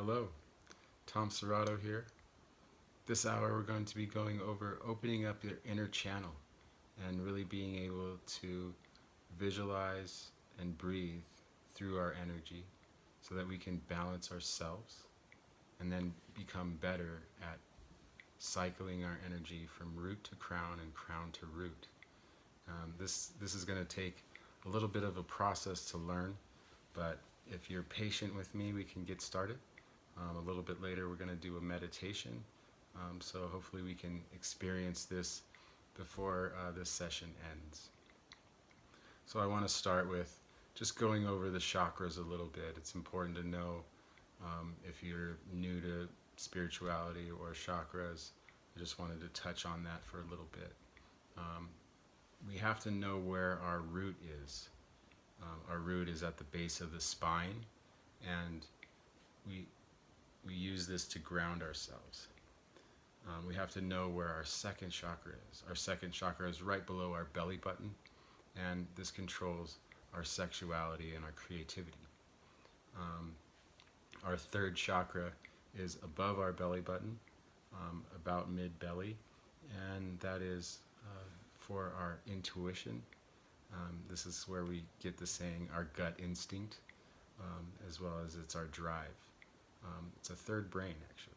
Hello, Tom Serrato here. This hour we're going to be going over opening up your inner channel and really being able to visualize and breathe through our energy so that we can balance ourselves and then become better at cycling our energy from root to crown and crown to root. This is going to take a little bit of a process to learn, but if you're patient with me, we can get started. A little bit later, we're going to do a meditation, so hopefully we can experience this before this session ends. So I want to start with just going over the chakras a little bit. It's important to know if you're new to spirituality or chakras. I just wanted to touch on that for a little bit. We have to know where our root is. Our root is at the base of the spine, and we use this to ground ourselves. We have to know where our second chakra is. Our second chakra is right below our belly button, and this controls our sexuality and our creativity. Our third chakra is above our belly button, about mid-belly, and that is for our intuition. This is where we get the saying, our gut instinct, as well as it's our drive. It's a third brain, actually.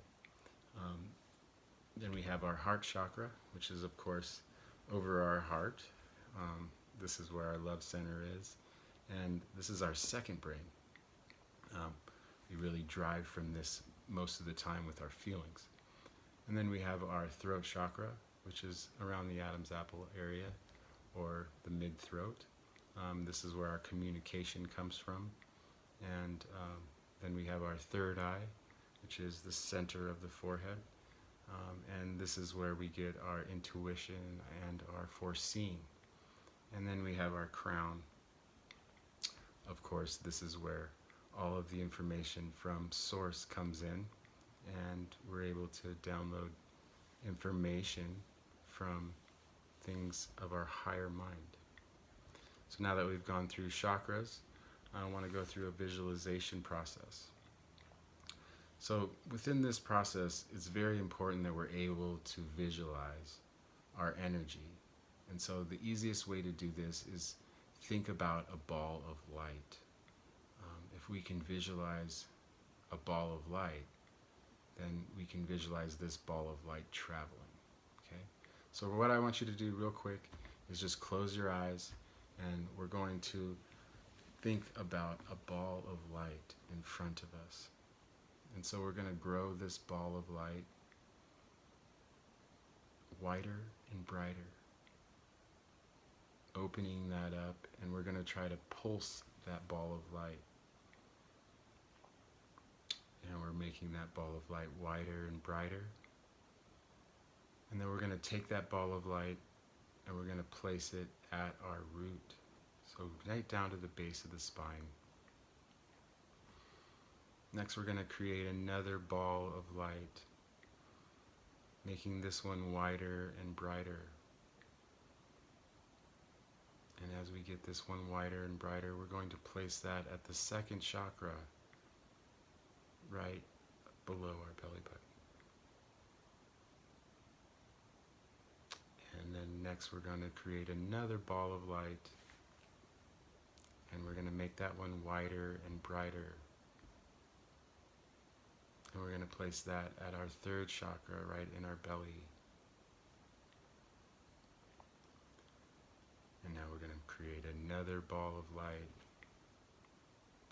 Then we have our heart chakra, which is, of course, over our heart. This is where our love center is. And this is our second brain. We really drive from this most of the time with our feelings. And then we have our throat chakra, which is around the Adam's apple area, or the mid-throat. This is where our communication comes from. And then we have our third eye, which is the center of the forehead. And this is where we get our intuition and our foreseeing. And then we have our crown. Of course, this is where all of the information from source comes in, and we're able to download information from things of our higher mind. So now that we've gone through chakras, I want to go through a visualization process. So within this process, it's very important that we're able to visualize our energy. And so the easiest way to do this is think about a ball of light. If we can visualize a ball of light, then we can visualize this ball of light traveling. Okay? So what I want you to do real quick is just close your eyes, and we're going to think about a ball of light in front of us. And so we're going to grow this ball of light wider and brighter, opening that up, and we're going to try to pulse that ball of light. And we're making that ball of light wider and brighter. And then we're going to take that ball of light and we're going to place it at our root. So right down to the base of the spine. Next, we're going to create another ball of light, making this one wider and brighter. And as we get this one wider and brighter, we're going to place that at the second chakra, right below our belly button. And then next, we're going to create another ball of light, and we're going to make that one wider and brighter. And we're going to place that at our third chakra, right in our belly. And now we're going to create another ball of light,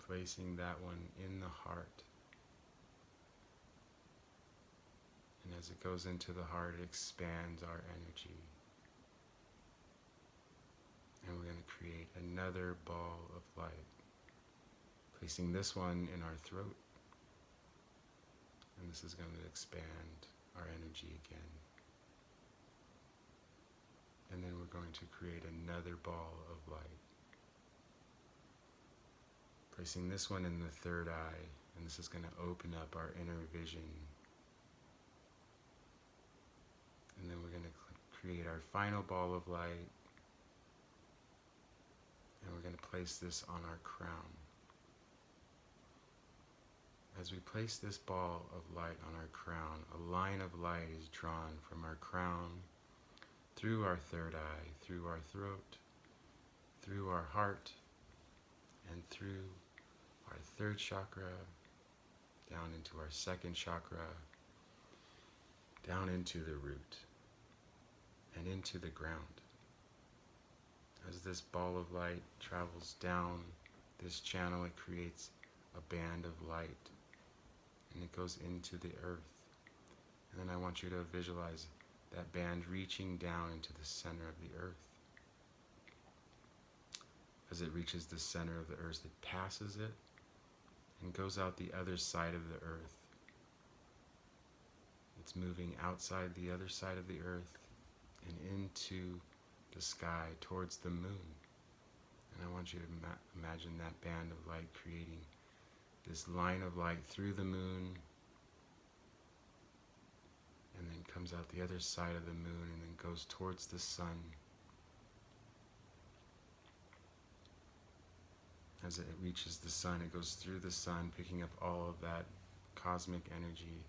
placing that one in the heart. And as it goes into the heart, it expands our energy. And we're going to create another ball of light, placing this one in our throat. And this is going to expand our energy again. And then we're going to create another ball of light, placing this one in the third eye, and this is going to open up our inner vision. And then we're going to create our final ball of light, and we're going to place this on our crown. As we place this ball of light on our crown, a line of light is drawn from our crown, through our third eye, through our throat, through our heart, and through our third chakra, down into our second chakra, down into the root, and into the ground. As this ball of light travels down this channel, it creates a band of light, and it goes into the earth. And then I want you to visualize that band reaching down into the center of the earth. As it reaches the center of the earth, it passes it and goes out the other side of the earth. It's moving outside the other side of the earth and into the sky towards the moon. And I want you to imagine that band of light creating this line of light through the moon, and then comes out the other side of the moon and then goes towards the sun. As it reaches the sun, it goes through the sun, picking up all of that cosmic energy,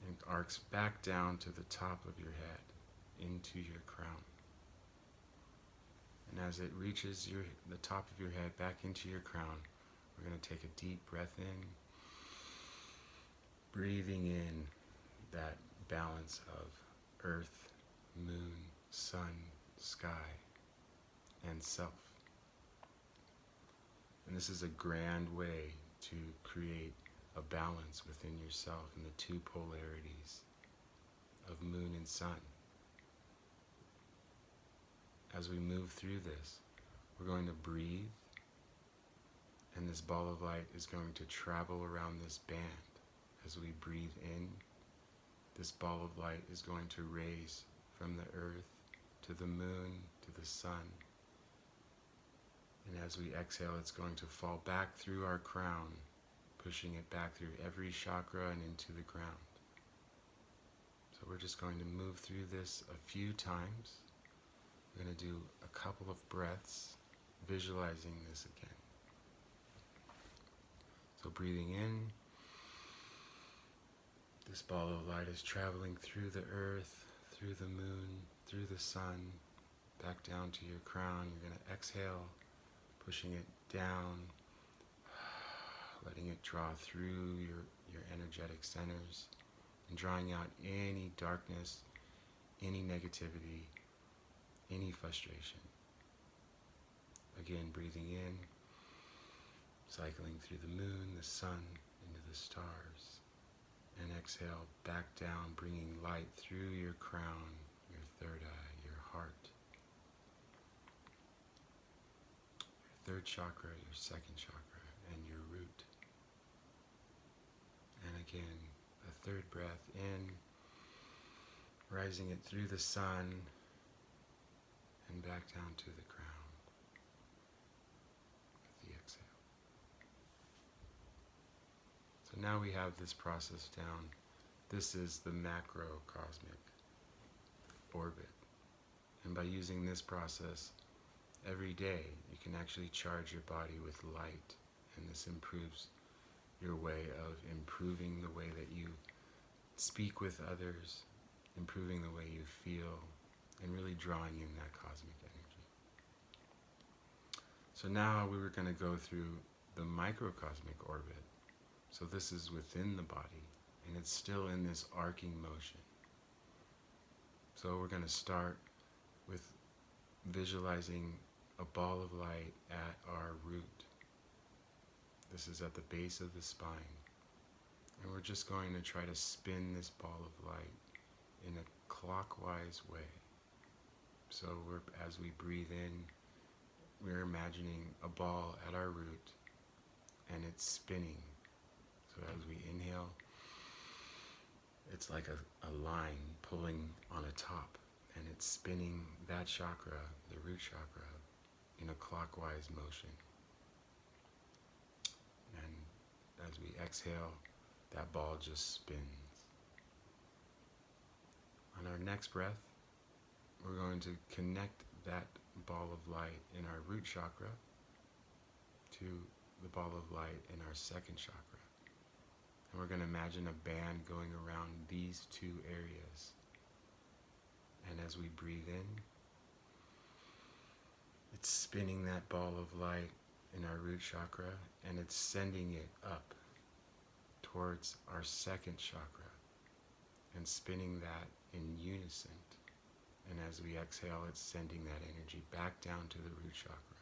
and arcs back down to the top of your head, into your crown. And as it reaches the top of your head back into your crown, we're going to take a deep breath in, breathing in that balance of earth, moon, sun, sky, and self. And this is a grand way to create a balance within yourself in the two polarities of moon and sun. As we move through this, we're going to breathe, and this ball of light is going to travel around this band. As we breathe in, this ball of light is going to raise from the earth to the moon to the sun. And as we exhale, it's going to fall back through our crown, pushing it back through every chakra and into the ground. So we're just going to move through this a few times. We're going to do a couple of breaths, visualizing this again. So breathing in, this ball of light is traveling through the earth, through the moon, through the sun, back down to your crown. You're going to exhale, pushing it down, letting it draw through your energetic centers, and drawing out any darkness, any negativity, any frustration. Again, breathing in, cycling through the moon, the sun, into the stars, and exhale back down, bringing light through your crown, your third eye, your heart, your third chakra, your second chakra, and your root. And again, a third breath in, rising it through the sun and back down to the crown with the exhale. So now we have this process down. This is the macrocosmic orbit. And by using this process every day, you can actually charge your body with light. And this improves your way of improving the way that you speak with others, improving the way you feel, and really drawing in that cosmic energy. So now we were going to go through the microcosmic orbit. So this is within the body, and it's still in this arcing motion. So we're going to start with visualizing a ball of light at our root. This is at the base of the spine. And we're just going to try to spin this ball of light in a clockwise way. So as we breathe in, we're imagining a ball at our root, and it's spinning. So as we inhale, it's like a line pulling on a top, and it's spinning that chakra, the root chakra, in a clockwise motion. And as we exhale, that ball just spins. On our next breath, we're going to connect that ball of light in our root chakra to the ball of light in our second chakra. And we're going to imagine a band going around these two areas. And as we breathe in, it's spinning that ball of light in our root chakra, and it's sending it up towards our second chakra and spinning that in unison. And as we exhale, it's sending that energy back down to the root chakra.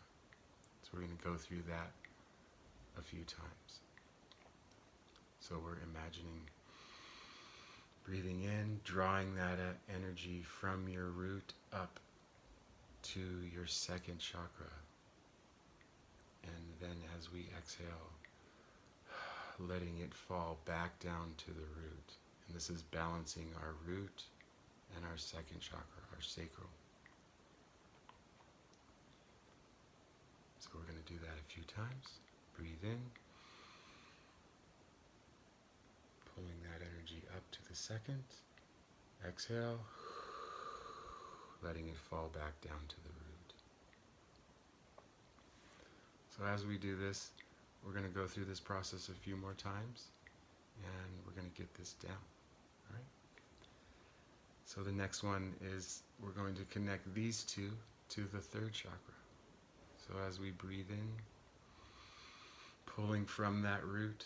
So we're going to go through that a few times. So we're imagining breathing in, drawing that energy from your root up to your second chakra. And then as we exhale, letting it fall back down to the root. And this is balancing our root and our second chakra, our sacral. So we're going to do that a few times. Breathe in, pulling that energy up to the second. Exhale, letting it fall back down to the root. So as we do this, we're going to go through this process a few more times, and we're going to get this down. All right? So the next one is we're going to connect these two to the third chakra. So as we breathe in, pulling from that root,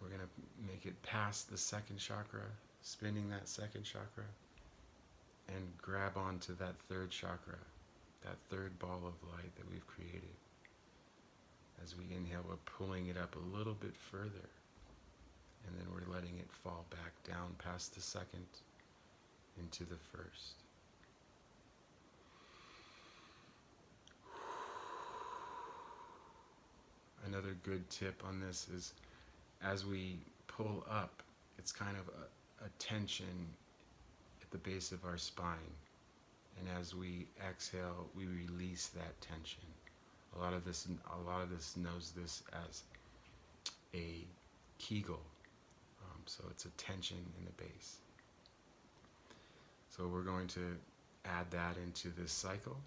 we're going to make it past the second chakra, spinning that second chakra, and grab onto that third chakra, that third ball of light that we've created. As we inhale, we're pulling it up a little bit further, and then we're letting it fall back down past the second into the first. Another good tip on this is as we pull up, it's kind of a tension at the base of our spine. And as we exhale, we release that tension. A lot of this knows this as a Kegel. So it's a tension in the base. So we're going to add that into this cycle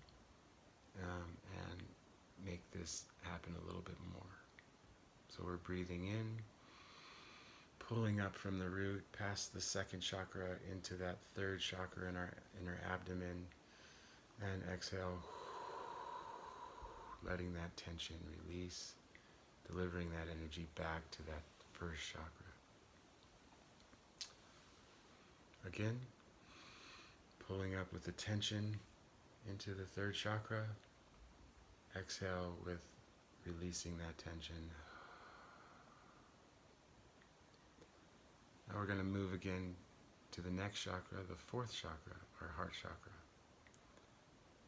and make this happen a little bit more. So we're breathing in, pulling up from the root past the second chakra into that third chakra in our abdomen, and exhale, letting that tension release, delivering that energy back to that first chakra. Again, pulling up with the tension into the third chakra. Exhale with releasing that tension. Now we're going to move again to the next chakra, the fourth chakra, our heart chakra.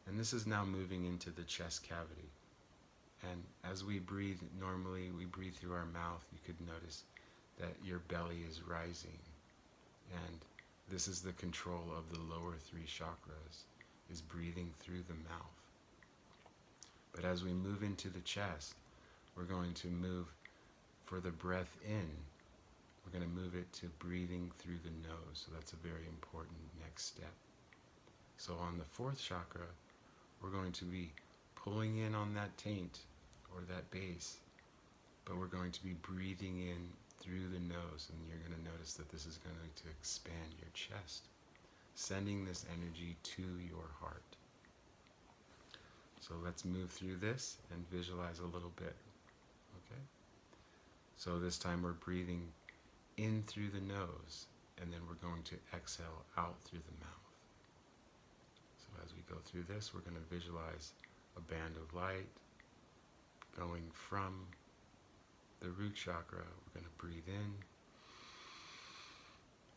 And this is now moving into the chest cavity. And as we breathe, normally we breathe through our mouth. You could notice that your belly is rising. And this is the control of the lower three chakras, is breathing through the mouth. But as we move into the chest, we're going to move for the breath in. We're going to move it to breathing through the nose. So that's a very important next step. So on the fourth chakra, we're going to be pulling in on that taint or that base, but we're going to be breathing in through the nose, and you're going to notice that this is going to expand your chest, sending this energy to your heart. So let's move through this and visualize a little bit. Okay? So this time we're breathing in through the nose, and then we're going to exhale out through the mouth. So as we go through this, we're going to visualize a band of light going from the root chakra. We're going to breathe in,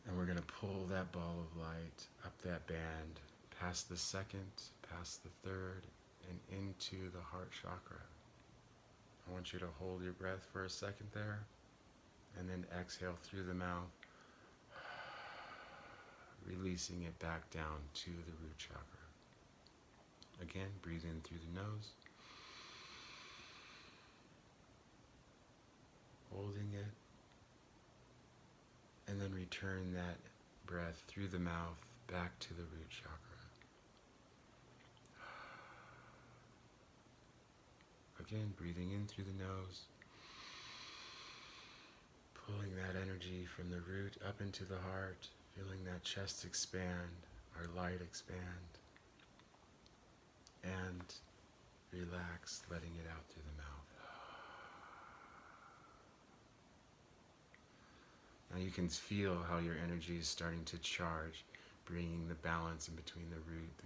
and we're going to pull that ball of light up that band, past the second, past the third, and into the heart chakra. I want you to hold your breath for a second there, and then exhale through the mouth, releasing it back down to the root chakra. Again, breathe in through the nose, holding it, and then return that breath through the mouth back to the root chakra. Again, breathing in through the nose, Pulling that energy from the root up into the heart, feeling that chest expand, our light expand, and relax, letting it out through the mouth. Now you can feel how your energy is starting to charge, bringing the balance in between the root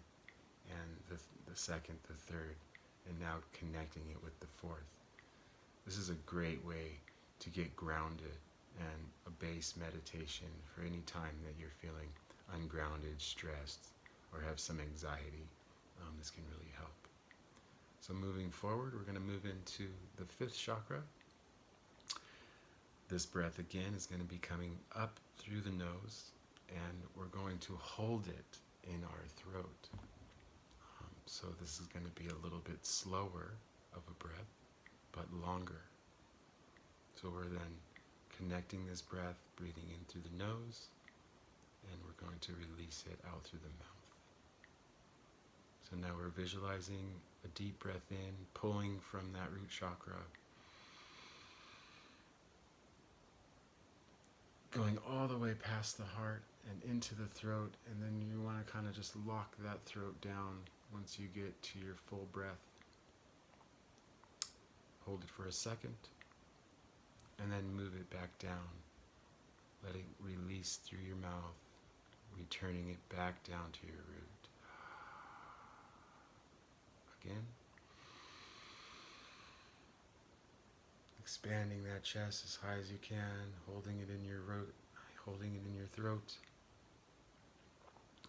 and the second, the third, and now connecting it with the fourth. This is a great way to get grounded and a base meditation for any time that you're feeling ungrounded, stressed, or have some anxiety. This can really help. So moving forward, we're going to move into the fifth chakra. This breath again is going to be coming up through the nose, and we're going to hold it in our throat. So this is going to be a little bit slower of a breath, but longer. So we're then connecting this breath, breathing in through the nose, and we're going to release it out through the mouth. So now we're visualizing a deep breath in, pulling from that root chakra, going all the way past the heart and into the throat, and then you want to kind of just lock that throat down once you get to your full breath. Hold it for a second, and then move it back down. Let it release through your mouth, returning it back down to your root. Again. Expanding that chest as high as you can, holding it in your root, holding it in your throat,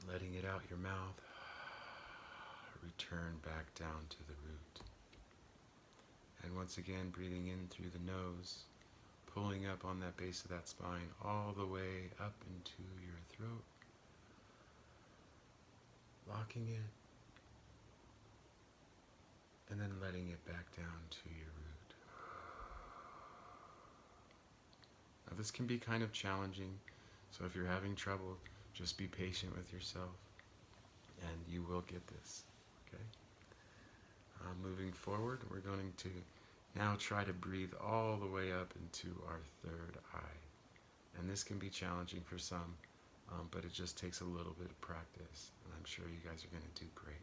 letting it out your mouth. Return back down to the root. And once again, breathing in through the nose, pulling up on that base of that spine all the way up into your throat, locking it, and then letting it back down to your root. Now this can be kind of challenging, so if you're having trouble, just be patient with yourself, and you will get this, okay? Moving forward, we're going to now try to breathe all the way up into our third eye. And this can be challenging for some, but it just takes a little bit of practice, and I'm sure you guys are going to do great.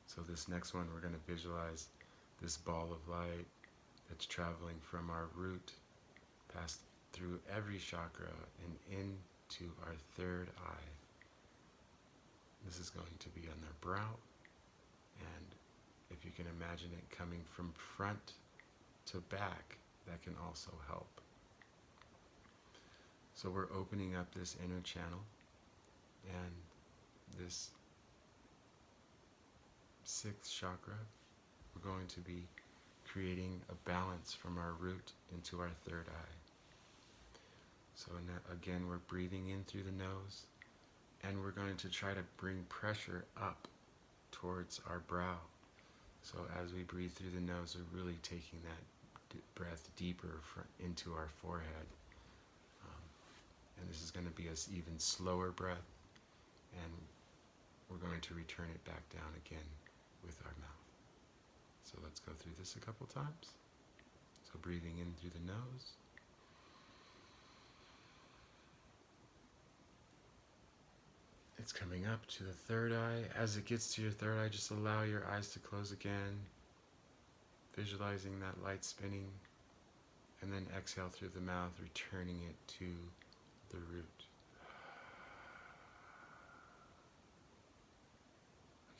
So this next one, we're going to visualize this ball of light that's traveling from our root, past through every chakra, and into our third eye. This is going to be on their brow, and if you can imagine it coming from front to back, that can also help. So we're opening up this inner channel, and this sixth chakra, we're going to be creating a balance from our root into our third eye. So now, again, we're breathing in through the nose, and we're going to try to bring pressure up towards our brow. So as we breathe through the nose, we're really taking that breath deeper into our forehead. And this is going to be an even slower breath, and we're going to return it back down again with our mouth. So let's go through this a couple times. So breathing in through the nose. It's coming up to the third eye. As it gets to your third eye, just allow your eyes to close again, visualizing that light spinning, and then exhale through the mouth, returning it to the root.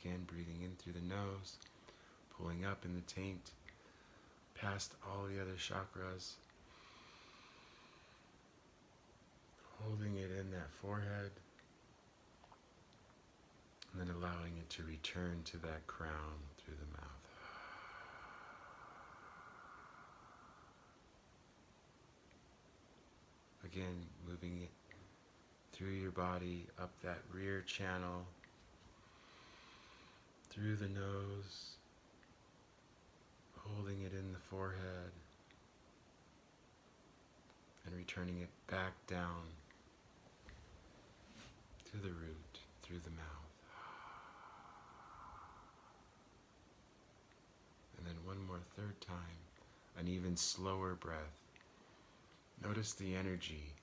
Again, breathing in through the nose, pulling up in the taint, past all the other chakras, holding it in that forehead, and then allowing it to return to that crown through the mouth. Again, moving it through your body, up that rear channel, through the nose, holding it in the forehead, and returning it back down to the root, through the mouth. And then one more third time, an even slower breath, Notice the energy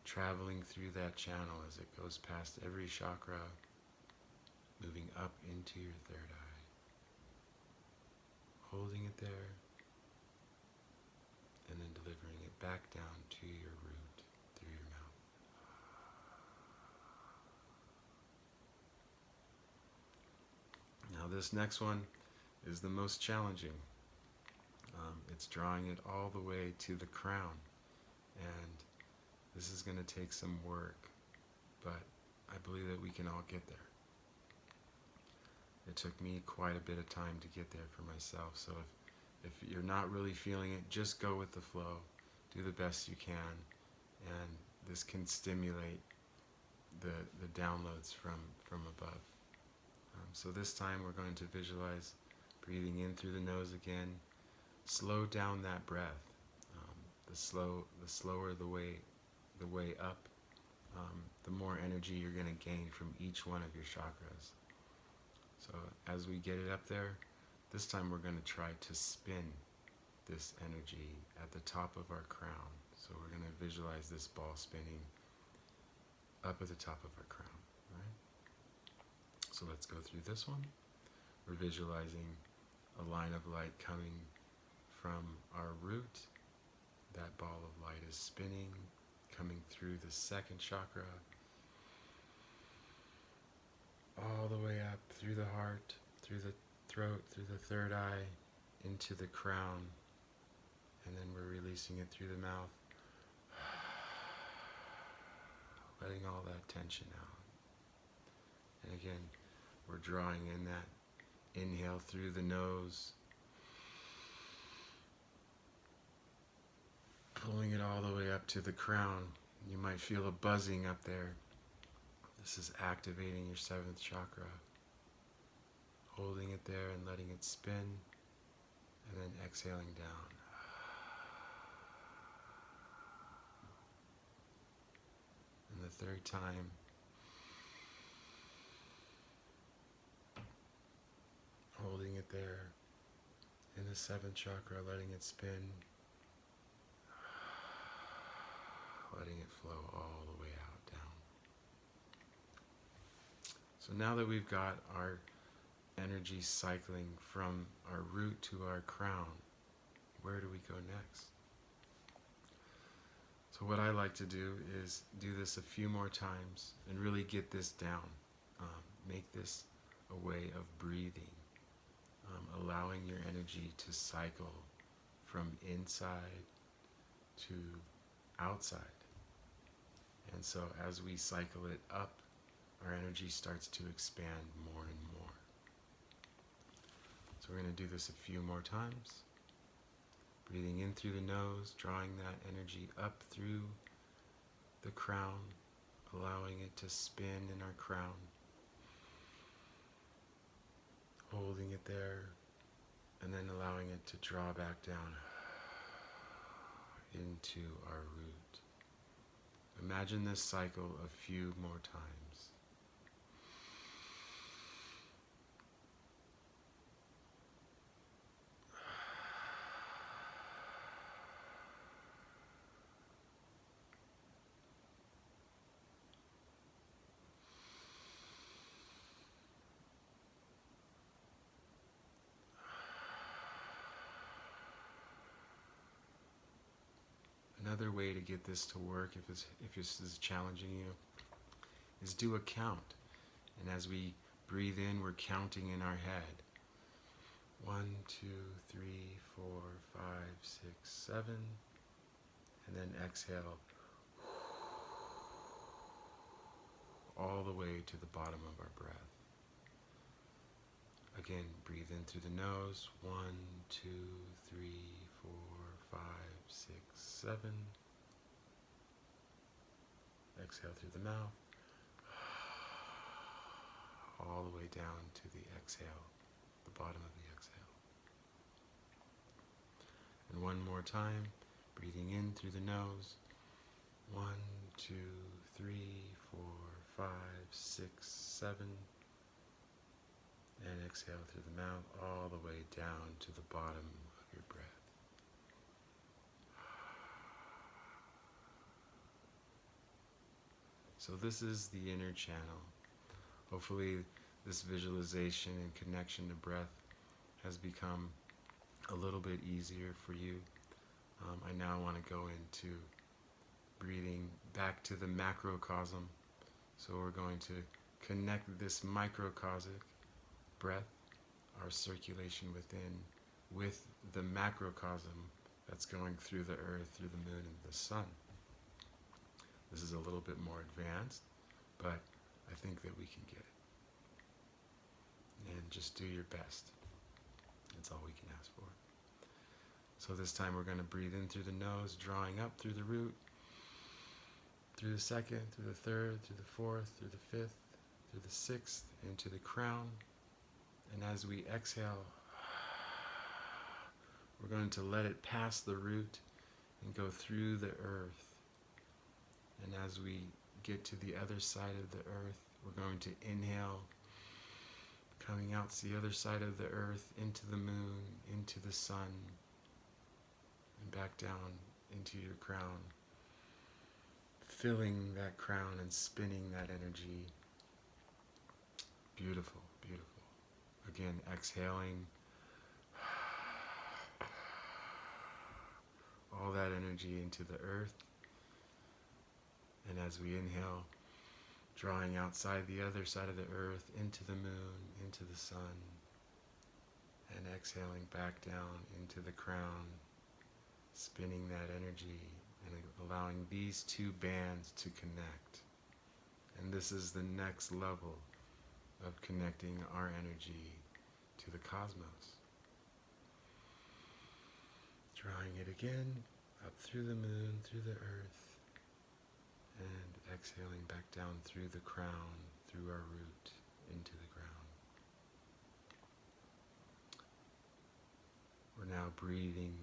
traveling through that channel as it goes past every chakra, moving up into your third eye, holding it there, and then delivering it back down to your root through your mouth. Now this next one is the most challenging. It's drawing it all the way to the crown, and this is going to take some work, but I believe that we can all get there. It took me quite a bit of time to get there for myself, so if you're not really feeling it, just go with the flow. Do the best you can, and this can stimulate the downloads from above. So this time we're going to visualize breathing in through the nose again. Slow down that breath. The slower the way up, the more energy you're going to gain from each one of your chakras. So as we get it up there, this time we're going to try to spin this energy at the top of our crown. So we're going to visualize this ball spinning up at the top of our crown. Right? So let's go through this one. We're visualizing a line of light coming from our root. That ball of light is spinning, coming through the second chakra, all the way up through the heart, through the throat, through the third eye, into the crown, and then we're releasing it through the mouth, letting all that tension out. And again, we're drawing in that inhale through the nose, pulling it all the way up to the crown. You might feel a buzzing up there. This is activating your seventh chakra. Holding it there and letting it spin, and then exhaling down. And the third time, holding it there in the seventh chakra, letting it spin, letting it flow all the way out down. So now that we've got our energy cycling from our root to our crown, where do we go next? So what I like to do is do this a few more times and really get this down. Make this a way of breathing, allowing your energy to cycle from inside to outside. And so as we cycle it up, our energy starts to expand more and more. So we're going to do this a few more times. Breathing in through the nose, drawing that energy up through the crown, allowing it to spin in our crown. Holding it there, and then allowing it to draw back down into our root. Imagine this cycle a few more times. Another way to get this to work, if this is challenging you, is do a count. And as we breathe in, we're counting in our head. 1, 2, 3, 4, 5, 6, 7. And then exhale all the way to the bottom of our breath. Again, breathe in through the nose. 1, 2, 3, 4, 5, 6, 7. Exhale through the mouth. All the way down to the exhale, the bottom of the exhale. And one more time, breathing in through the nose. 1, 2, 3, 4, 5, 6, 7. And exhale through the mouth all the way down to the bottom of your breath. So this is the inner channel. Hopefully this visualization and connection to breath has become a little bit easier for you. I now want to go into breathing back to the macrocosm. So we're going to connect this microcosmic breath, our circulation within, with the macrocosm that's going through the earth, through the moon, and the sun. This is a little bit more advanced, but I think that we can get it. And just do your best. That's all we can ask for. So this time we're going to breathe in through the nose, drawing up through the root, through the second, through the third, through the fourth, through the fifth, through the sixth, into the crown. And as we exhale, we're going to let it pass the root and go through the earth. And as we get to the other side of the earth, we're going to inhale, coming out to the other side of the earth, into the moon, into the sun, and back down into your crown, filling that crown and spinning that energy. Beautiful, beautiful. Again, exhaling all that energy into the earth. And as we inhale, drawing outside the other side of the earth, into the moon, into the sun, and exhaling back down into the crown, spinning that energy and allowing these two bands to connect. And this is the next level of connecting our energy to the cosmos. Drawing it again, up through the moon, through the earth, and exhaling back down through the crown, through our root, into the ground. We're now breathing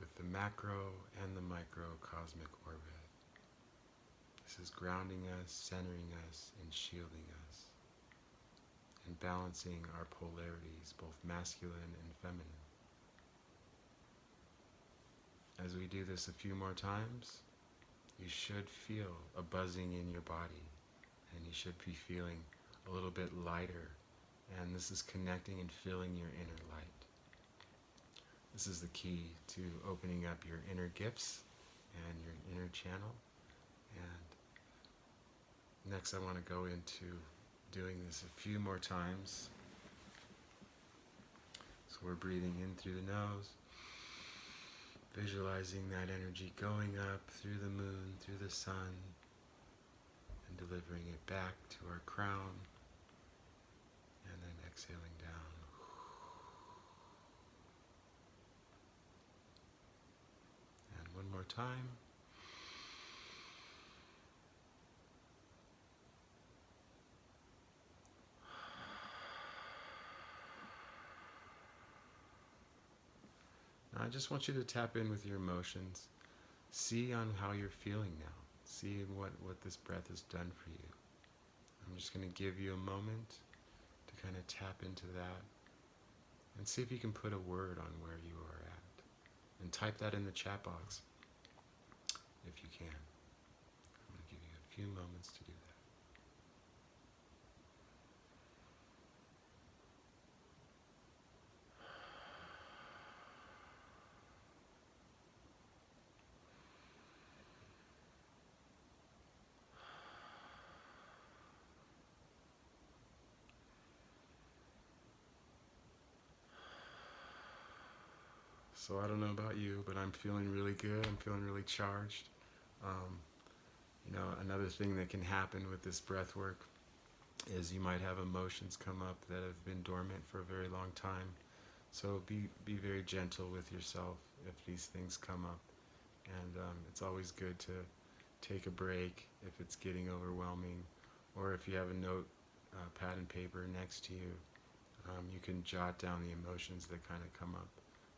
with the macro and the micro cosmic orbit. This is grounding us, centering us, and shielding us, and balancing our polarities, both masculine and feminine. As we do this a few more times, you should feel a buzzing in your body, and you should be feeling a little bit lighter, and this is connecting and filling your inner light. This is the key to opening up your inner gifts and your inner channel. And next I want to go into doing this a few more times. So we're breathing in through the nose, visualizing that energy going up through the moon, through the sun, and delivering it back to our crown, and then exhaling down. And one more time. Now I just want you to tap in with your emotions. See on how you're feeling now. See what this breath has done for you. I'm just going to give you a moment to kind of tap into that and see if you can put a word on where you are at. And type that in the chat box if you can. I'm going to give you a few moments to do that. So I don't know about you, but I'm feeling really good. I'm feeling really charged. Another thing that can happen with this breath work is you might have emotions come up that have been dormant for a very long time. So be very gentle with yourself if these things come up. And it's always good to take a break if it's getting overwhelming, or if you have a note, pad and paper next to you, you can jot down the emotions that kind of come up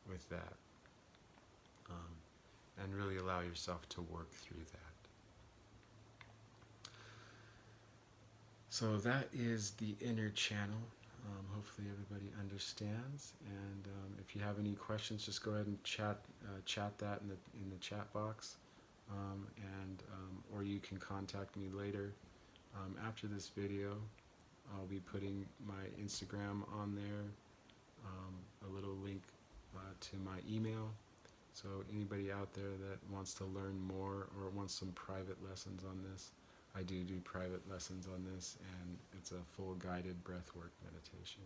with that, and really allow yourself to work through that. So that is the inner channel. Hopefully everybody understands, and if you have any questions, just go ahead and chat that in the chat box. or you can contact me later. After this video, I'll be putting my Instagram on there, a little link to my email. So anybody out there that wants to learn more or wants some private lessons on this, I do private lessons on this, and it's a full guided breathwork meditation.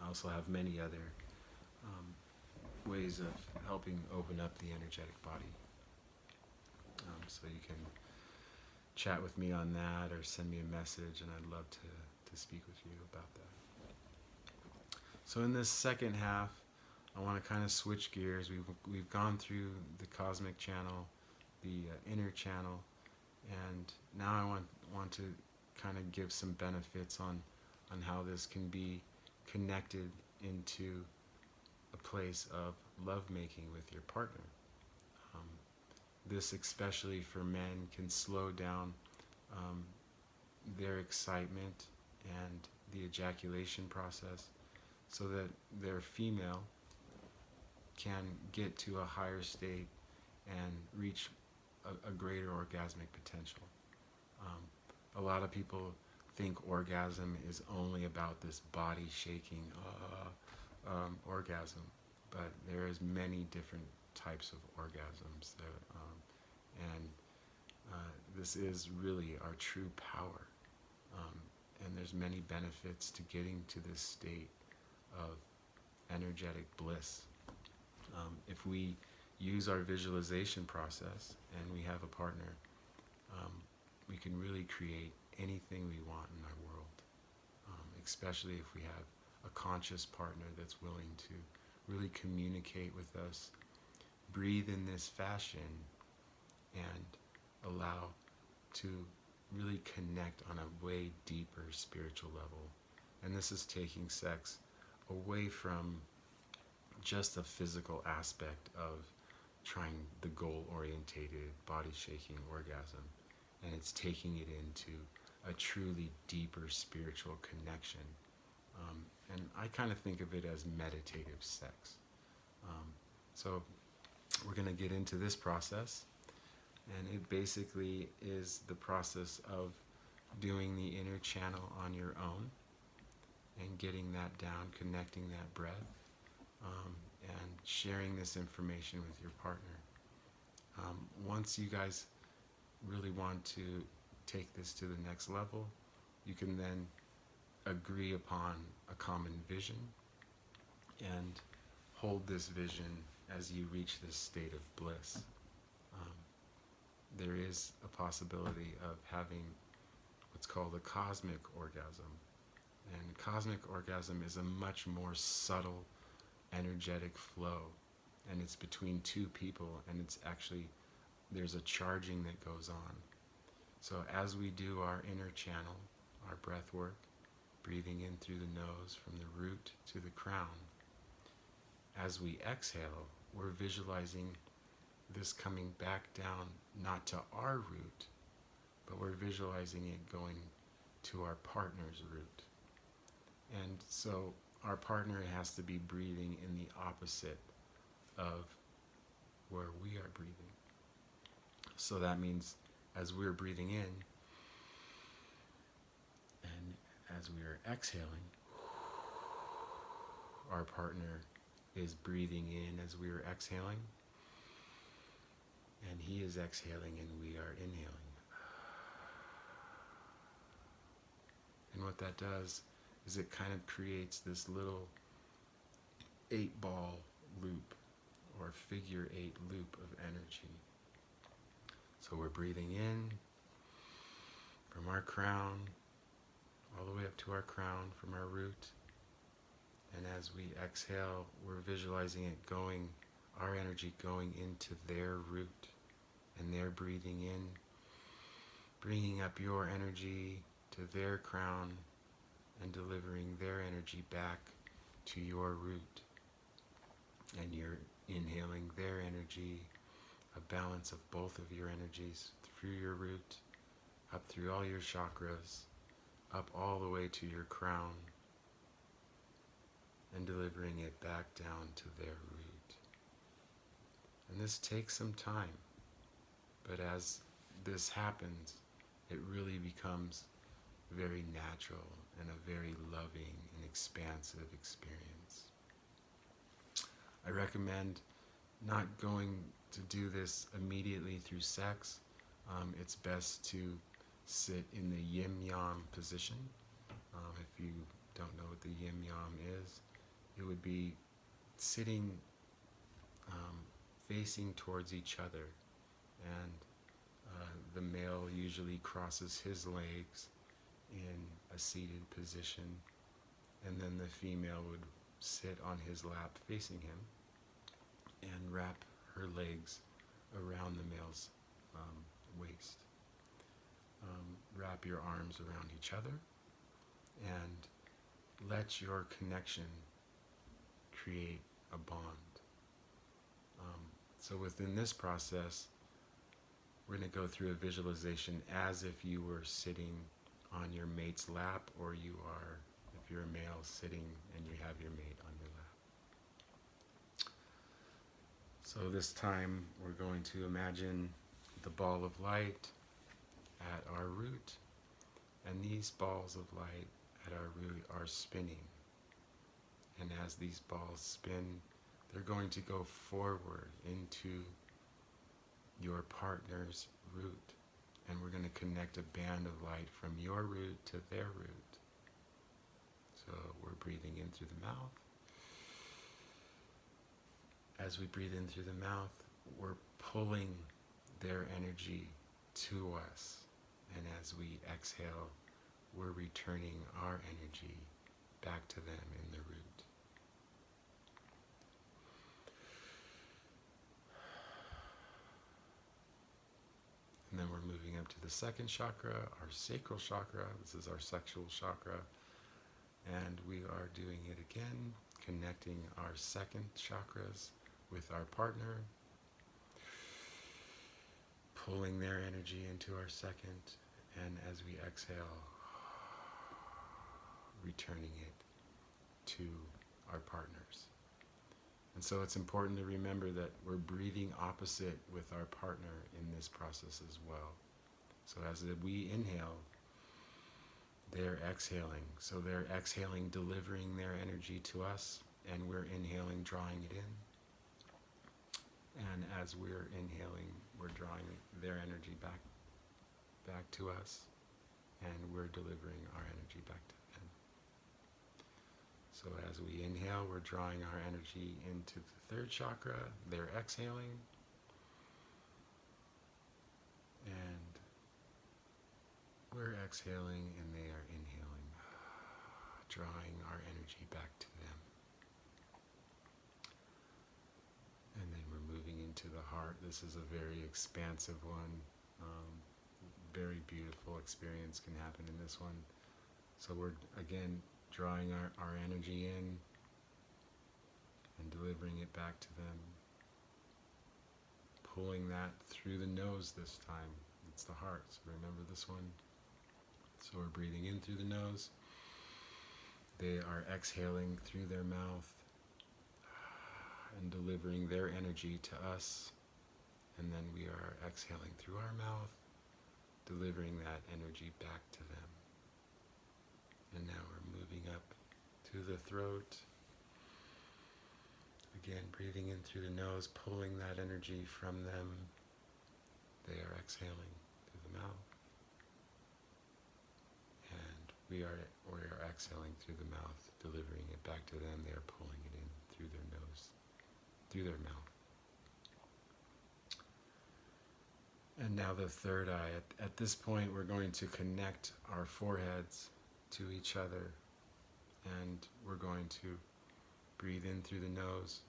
I also have many other ways of helping open up the energetic body. So you can chat with me on that or send me a message, and I'd love to speak with you about that. So in this second half, I want to kind of switch gears. We've gone through the cosmic channel, the inner channel, and now I want to kind of give some benefits on how this can be connected into a place of lovemaking with your partner. This, especially for men, can slow down their excitement and the ejaculation process so that their female can get to a higher state and reach a greater orgasmic potential. A lot of people think orgasm is only about this body shaking orgasm, but there is many different types of orgasms and this is really our true power, and there's many benefits to getting to this state of energetic bliss. If we use our visualization process and we have a partner, we can really create anything we want in our world, especially if we have a conscious partner that's willing to really communicate with us, breathe in this fashion, and allow to really connect on a way deeper spiritual level. And this is taking sex away from just a physical aspect of trying the goal-orientated, body-shaking orgasm, and it's taking it into a truly deeper spiritual connection. And I kind of think of it as meditative sex. So we're going to get into this process, and it basically is the process of doing the inner channel on your own and getting that down, connecting that breath, and sharing this information with your partner. Once you guys really want to take this to the next level, you can then agree upon a common vision and hold this vision as you reach this state of bliss. There is a possibility of having what's called a cosmic orgasm. And cosmic orgasm is a much more subtle, energetic flow. And it's between two people, and it's actually, there's a charging that goes on. So as we do our inner channel, our breath work, breathing in through the nose from the root to the crown, as we exhale, we're visualizing this coming back down, not to our root, but we're visualizing it going to our partner's root. And so our partner has to be breathing in the opposite of where we are breathing. So that means as we're breathing in and as we are exhaling, our partner is breathing in as we are exhaling, and he is exhaling and we are inhaling. And what that does is it kind of creates this little 8-ball loop or figure 8 loop of energy. So we're breathing in from our crown all the way up to our crown from our root, and as we exhale, we're visualizing it going, our energy going into their root, and they're breathing in, bringing up your energy to their crown and delivering their energy back to your root. And you're inhaling their energy, a balance of both of your energies through your root, up through all your chakras, up all the way to your crown, and delivering it back down to their root. And this takes some time, but as this happens, it really becomes very natural and a very loving and expansive experience. I recommend not going to do this immediately through sex. It's best to sit in the yin yang position. If you don't know what the yin yang is, it would be sitting facing towards each other, and the male usually crosses his legs in a seated position, and then the female would sit on his lap facing him and wrap her legs around the male's waist. Wrap your arms around each other and let your connection create a bond. So within this process, we're going to go through a visualization as if you were sitting on your mate's lap, or you are, if you're a male, sitting and you have your mate on your lap. So this time we're going to imagine the ball of light at our root, and these balls of light at our root are spinning. And as these balls spin, they're going to go forward into your partner's root. And we're going to connect a band of light from your root to their root. So we're breathing in through the mouth. As we breathe in through the mouth, we're pulling their energy to us. And as we exhale, we're returning our energy back to them in the root. And then we're moving up to the second chakra, our sacral chakra. This is our sexual chakra. And we are doing it again, connecting our second chakras with our partner, pulling their energy into our second, and as we exhale, returning it to our partners. And so it's important to remember that we're breathing opposite with our partner in this process as well. So as we inhale, they're exhaling. So they're exhaling, delivering their energy to us, and we're inhaling, drawing it in. And as we're inhaling, we're drawing their energy back to us, and we're delivering our energy back to them. So as we inhale, we're drawing our energy into the third chakra. They're exhaling. And we're exhaling, and they are inhaling, drawing our energy back to them. And then we're moving into the heart. This is a very expansive one. Very beautiful experience can happen in this one. So we're, again, drawing our energy in and delivering it back to them. Pulling that through the nose this time. It's the heart, so remember this one. So we're breathing in through the nose. They are exhaling through their mouth and delivering their energy to us. And then we are exhaling through our mouth, delivering that energy back to them. And now we're moving up to the throat. Again, breathing in through the nose, pulling that energy from them. They are exhaling through the mouth. And we are exhaling through the mouth, delivering it back to them. They are pulling it in through their nose, through their mouth. And now the third eye. At this point, we're going to connect our foreheads to each other, and we're going to breathe in through the nose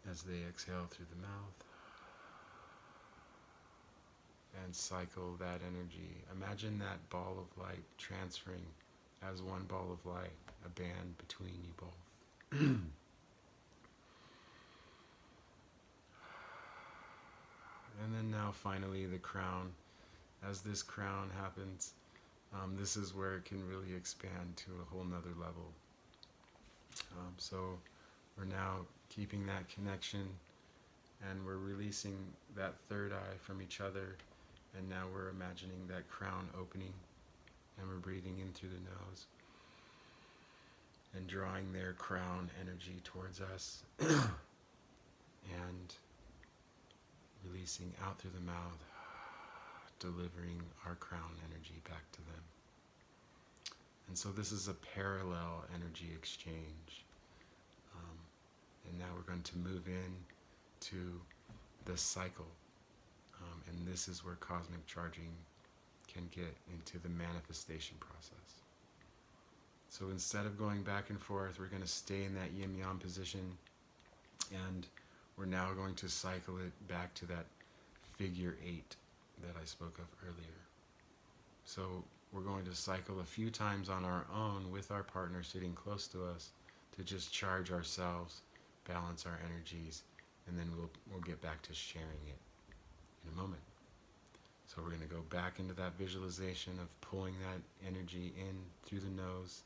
as they exhale through the mouth, and cycle that energy. Imagine that ball of light transferring as one ball of light, a band between you both. And then now finally the crown. As this crown happens, this is where it can really expand to a whole nother level. So we're now keeping that connection And we're releasing that third eye from each other. And now we're imagining that crown opening. And we're breathing in through the nose. And drawing their crown energy towards us. And releasing out through the mouth. Delivering our crown energy back to them. And so this is a parallel energy exchange. And now we're going to move in to the cycle. And this is where cosmic charging can get into the manifestation process. So instead of going back and forth, we're going to stay in that yin-yang position. And we're now going to cycle it back to that figure 8 that I spoke of earlier. So we're going to cycle a few times on our own with our partner sitting close to us to just charge ourselves, balance our energies, and then we'll get back to sharing it in a moment. So we're going to go back into that visualization of pulling that energy in through the nose,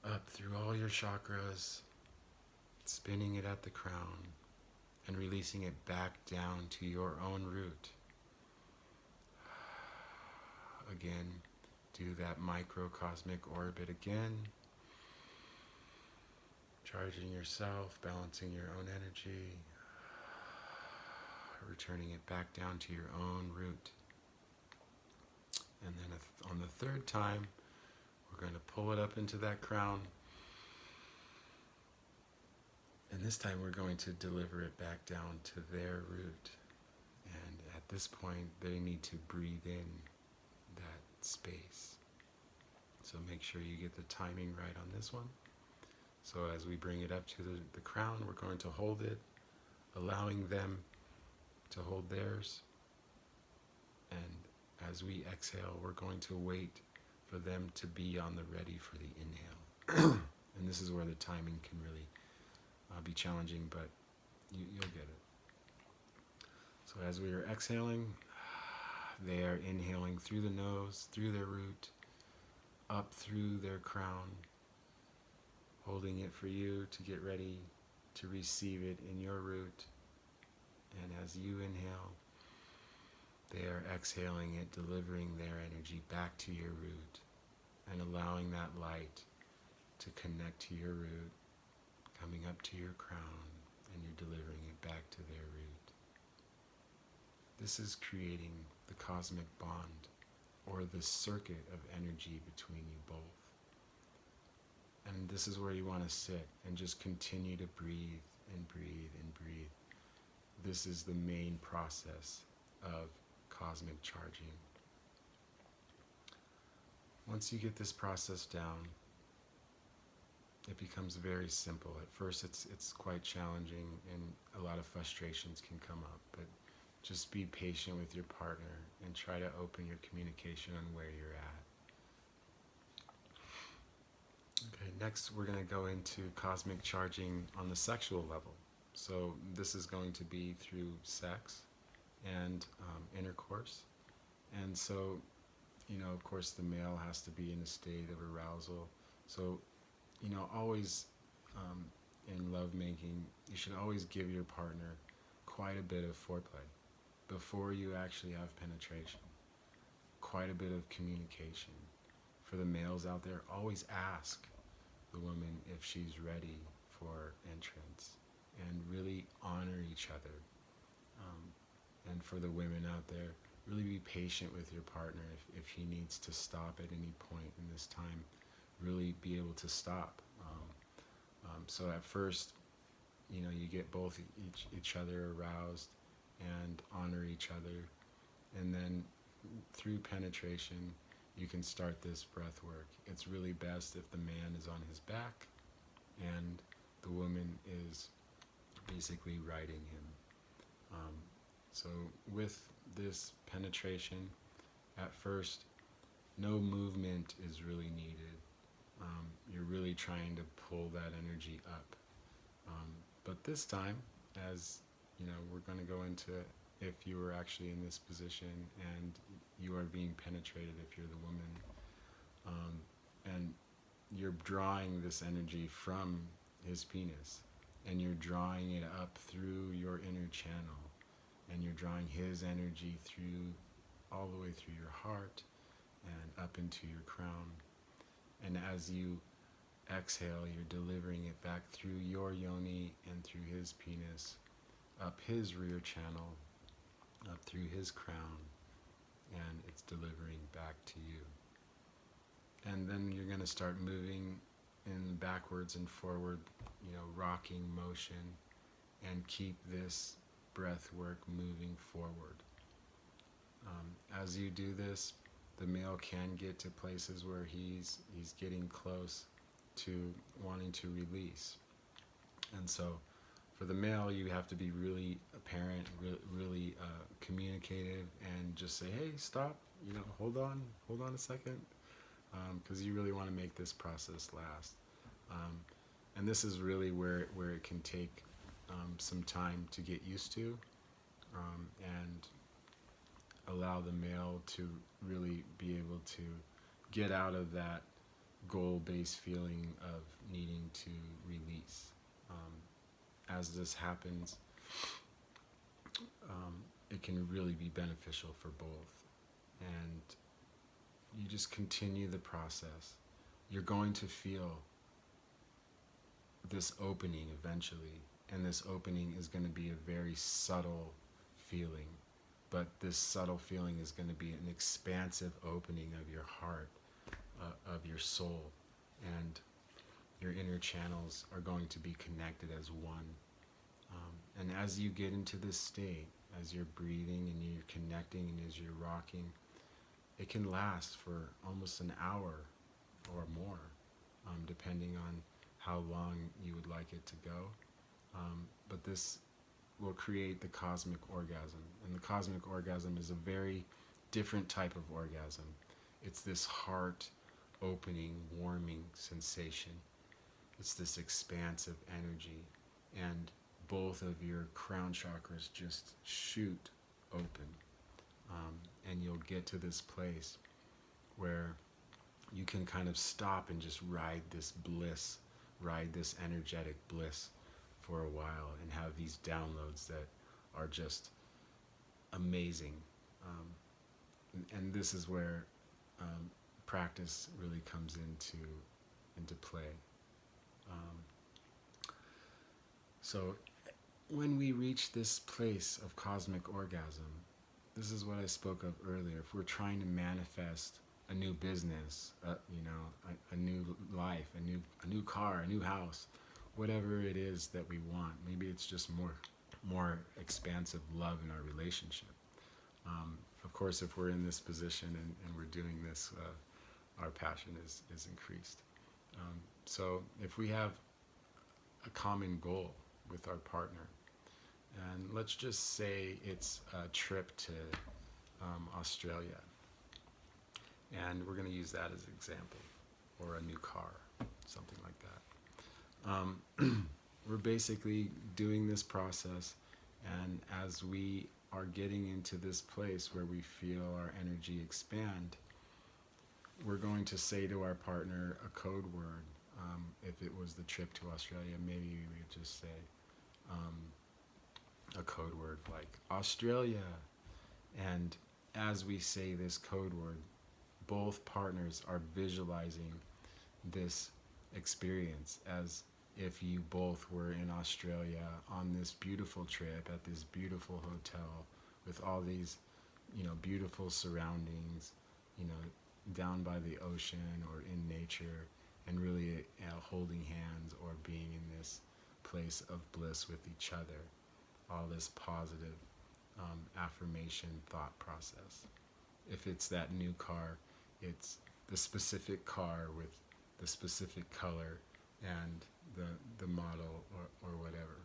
up through all your chakras, spinning it at the crown, and releasing it back down to your own root. Again, do that microcosmic orbit again. Charging yourself, balancing your own energy, returning it back down to your own root. And then on the third time, we're going to pull it up into that crown. And this time we're going to deliver it back down to their root. And at this point, they need to breathe in that space. So make sure you get the timing right on this one. So as we bring it up to the crown, we're going to hold it, allowing them to hold theirs. And as we exhale, we're going to wait for them to be on the ready for the inhale. And this is where the timing can really be challenging, but you'll get it. So as we are exhaling, they are inhaling through the nose, through their root, up through their crown, holding it for you to get ready to receive it in your root. And as you inhale, they are exhaling it, delivering their energy back to your root and allowing that light to connect to your root, coming up to your crown, and you're delivering it back to their root. This is creating the cosmic bond, or the circuit of energy between you both. And this is where you want to sit and just continue to breathe and breathe and breathe. This is the main process of cosmic charging. Once you get this process down, it becomes very simple. At first it's quite challenging and a lot of frustrations can come up, but just be patient with your partner and try to open your communication on where you're at. Okay, next we're going to go into cosmic charging on the sexual level. So this is going to be through sex and intercourse. And so, of course the male has to be in a state of arousal. So, always in lovemaking, you should always give your partner quite a bit of foreplay before you actually have penetration. Quite a bit of communication. For the males out there, always ask the woman if she's ready for entrance, and really honor each other. And for the women out there, really be patient with your partner. If he needs to stop at any point in this time, really be able to stop. So at first, you get both each other aroused and honor each other, and then through penetration, you can start this breath work. It's really best if the man is on his back and the woman is basically riding him. So with this penetration, at first, no movement is really needed. You're really trying to pull that energy up. But this time, as we're going to go into if you were actually in this position and you are being penetrated, if you're the woman, and you're drawing this energy from his penis, and you're drawing it up through your inner channel, and you're drawing his energy through all the way through your heart and up into your crown. And as you exhale, you're delivering it back through your yoni and through his penis, up his rear channel, up through his crown, and it's delivering back to you. And then you're going to start moving in backwards and forward, rocking motion, and keep this breath work moving forward. As you do this, the male can get to places where he's getting close to wanting to release. And so for the male, you have to be really apparent, really communicative, and just say, hey, stop, hold on a second, because you really want to make this process last. And this is really where it can take some time to get used to, and allow the male to really be able to get out of that goal-based feeling of needing to release. As this happens, it can really be beneficial for both. And you just continue the process. You're going to feel this opening eventually, and this opening is going to be a very subtle feeling, but this subtle feeling is going to be an expansive opening of your heart, of your soul, and your inner channels are going to be connected as one. And as you get into this state, as you're breathing and you're connecting and as you're rocking, it can last for almost an hour or more, depending on how long you would like it to go. But this will create the cosmic orgasm. And the cosmic orgasm is a very different type of orgasm. It's this heart-opening, warming sensation. It's this expansive energy. And both of your crown chakras just shoot open. And you'll get to this place where you can kind of stop and just ride this bliss, ride this energetic bliss for a while, and have these downloads that are just amazing. And this is where practice really comes into play. So when we reach this place of cosmic orgasm, this is what I spoke of earlier. If we're trying to manifest a new business, a new life, a new car, a new house, whatever it is that we want, maybe it's just more expansive love in our relationship. Of course, if we're in this position and we're doing this, our passion is increased. So if we have a common goal with our partner, and let's just say it's a trip to Australia, and we're going to use that as an example, or a new car, something like that. We're basically doing this process, and as we are getting into this place where we feel our energy expand, we're going to say to our partner a code word. If it was the trip to Australia, maybe we would just say a code word like Australia. And as we say this code word, both partners are visualizing this experience as if you both were in Australia on this beautiful trip at this beautiful hotel with all these, beautiful surroundings, down by the ocean or in nature, and really holding hands or being in this place of bliss with each other. All this positive affirmation thought process. If it's that new car, it's the specific car with the specific color and the model or whatever.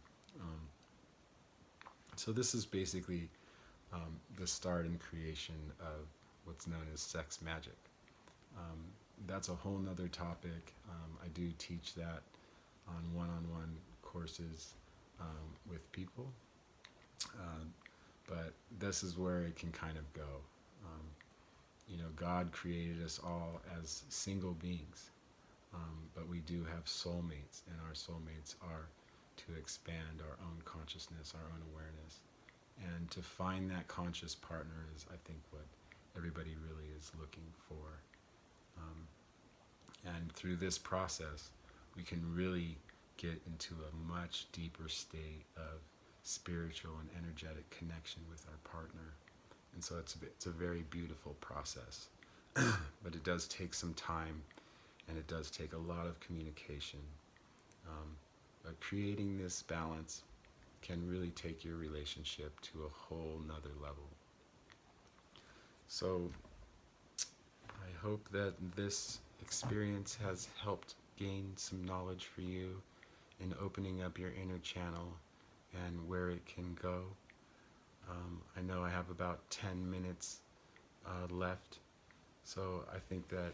So this is basically the start and creation of what's known as sex magic. That's a whole nother topic. I do teach that on one-on-one courses with people. But this is where it can kind of go. God created us all as single beings, but we do have soulmates, and our soulmates are to expand our own consciousness, our own awareness. And to find that conscious partner is, I think, what everybody really is looking for. And through this process, we can really get into a much deeper state of spiritual and energetic connection with our partner. And so it's a very beautiful process. But it does take some time, and it does take a lot of communication. But creating this balance can really take your relationship to a whole nother level. So I hope that this experience has helped gain some knowledge for you in opening up your inner channel and where it can go. I know I have about 10 minutes left, so I think that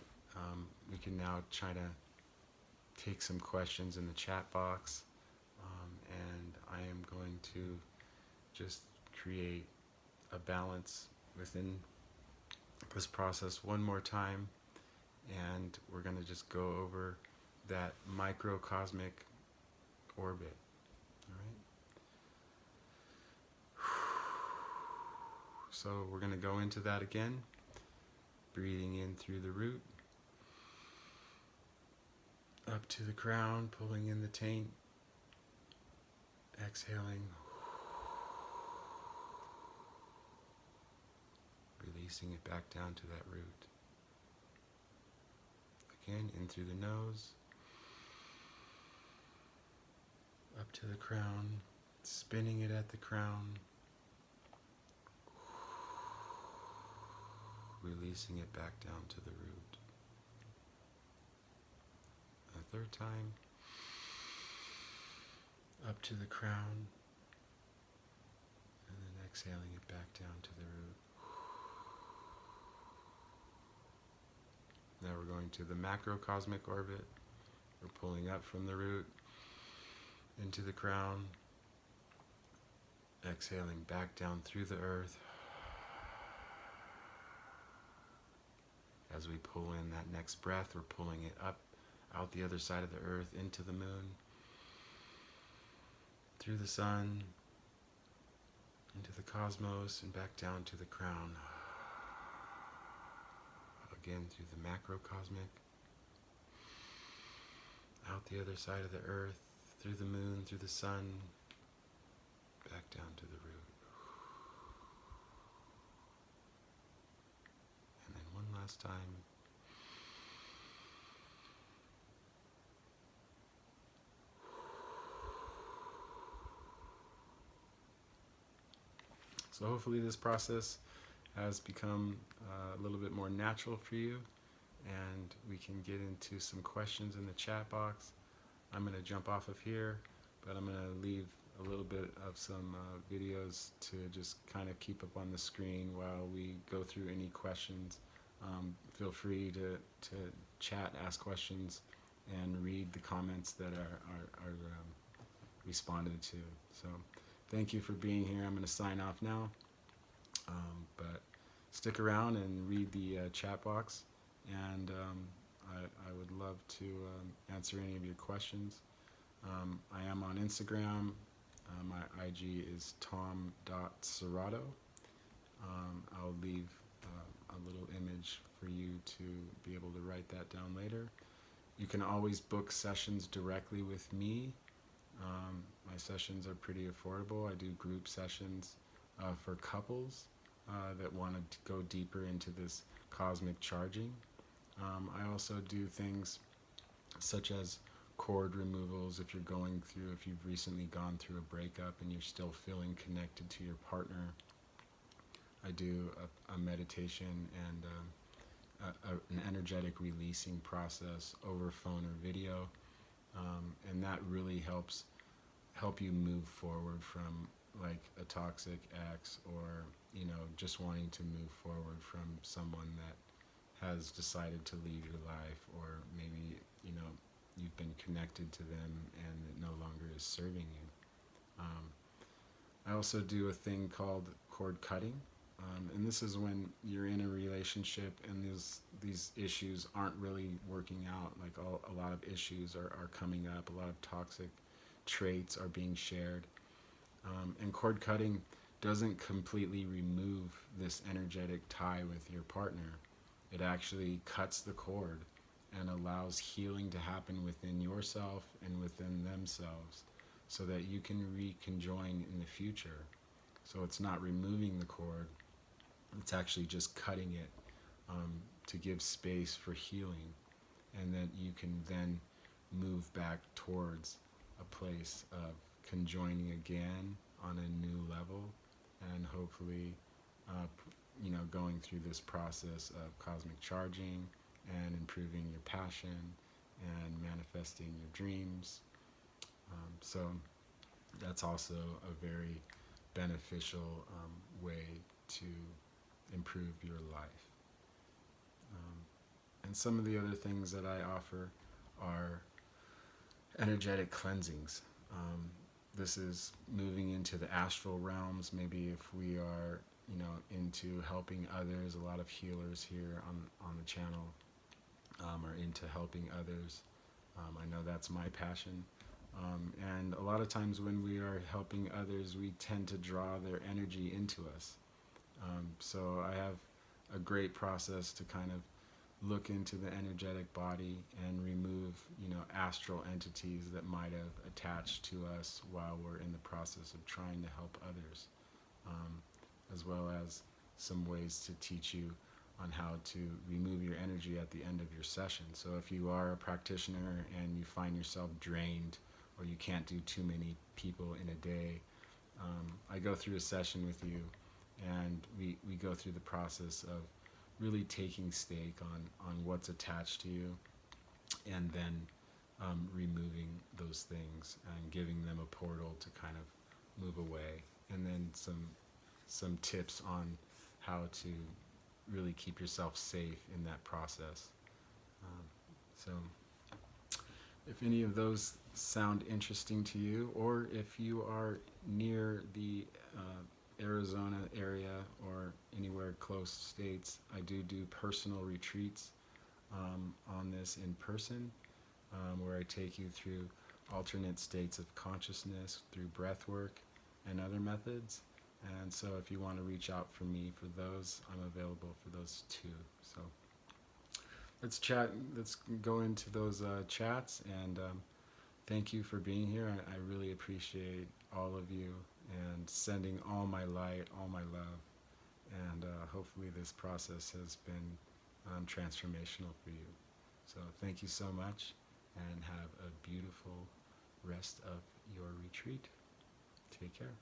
we can now try to take some questions in the chat box, and I am going to just create a balance within this process one more time, and we're going to just go over that microcosmic orbit. All right. So we're going to go into that again, breathing in through the root, up to the crown, pulling in the taint, exhaling, releasing it back down to that root. Again, in through the nose, up to the crown, spinning it at the crown, releasing it back down to the root. A third time, up to the crown, and then exhaling it back down to the root. Now we're going to the macrocosmic orbit. We're pulling up from the root into the crown, exhaling back down through the earth. As we pull in that next breath, we're pulling it up, out the other side of the earth, into the moon, through the sun, into the cosmos, and back down to the crown. Again, through the macrocosmic, out the other side of the earth, through the moon, through the sun, back down to the root. And then one last time. So hopefully this process has become a little bit more natural for you, and we can get into some questions in the chat box. I'm going to jump off of here, but I'm going to leave a little bit of some videos to just kind of keep up on the screen while we go through any questions. Feel free to chat, ask questions, and read the comments that are responded to. So thank you for being here. I'm going to sign off now, but stick around and read the chat box, and I would love to answer any of your questions. I am on Instagram. My IG is tom.serrato. I'll leave a little image for you to be able to write that down later. You can always book sessions directly with me. My sessions are pretty affordable. I do group sessions for couples that want to go deeper into this cosmic charging. I also do things such as cord removals if you've recently gone through a breakup and you're still feeling connected to your partner. I do a meditation and an energetic releasing process over phone or video, and that really help you move forward from like a toxic ex, or just wanting to move forward from someone that has decided to leave your life, or maybe you've been connected to them and it no longer is serving you. I also do a thing called cord cutting, and this is when you're in a relationship and these issues aren't really working out. Like a lot of issues are coming up, a lot of toxic traits are being shared. And cord cutting doesn't completely remove this energetic tie with your partner. It actually cuts the cord and allows healing to happen within yourself and within themselves so that you can reconjoin in the future. So it's not removing the cord, it's actually just cutting it to give space for healing, and that you can then move back towards a place of conjoining again on a new level, and hopefully going through this process of cosmic charging and improving your passion and manifesting your dreams. So that's also a very beneficial way to improve your life. And some of the other things that I offer are energetic cleansings. This is moving into the astral realms. Maybe if we are, into helping others. A lot of healers here on the channel are into helping others. I know that's my passion. And a lot of times when we are helping others, we tend to draw their energy into us. So I have a great process to kind of look into the energetic body and remove, astral entities that might have attached to us while we're in the process of trying to help others, as well as some ways to teach you on how to remove your energy at the end of your session. So if you are a practitioner and you find yourself drained, or you can't do too many people in a day, I go through a session with you, and we go through the process of really taking stake on what's attached to you, and then removing those things and giving them a portal to kind of move away, and then some tips on how to really keep yourself safe in that process. So if any of those sound interesting to you, or if you are near the Arizona area or anywhere close states, I do personal retreats on this in person, where I take you through alternate states of consciousness through breath work and other methods. And so if you want to reach out for me for those, I'm available for those too. So let's chat, let's go into those chats, and thank you for being here. I really appreciate all of you, and sending all my light, all my love, and hopefully this process has been transformational for you. So thank you so much, and have a beautiful rest of your retreat. Take care.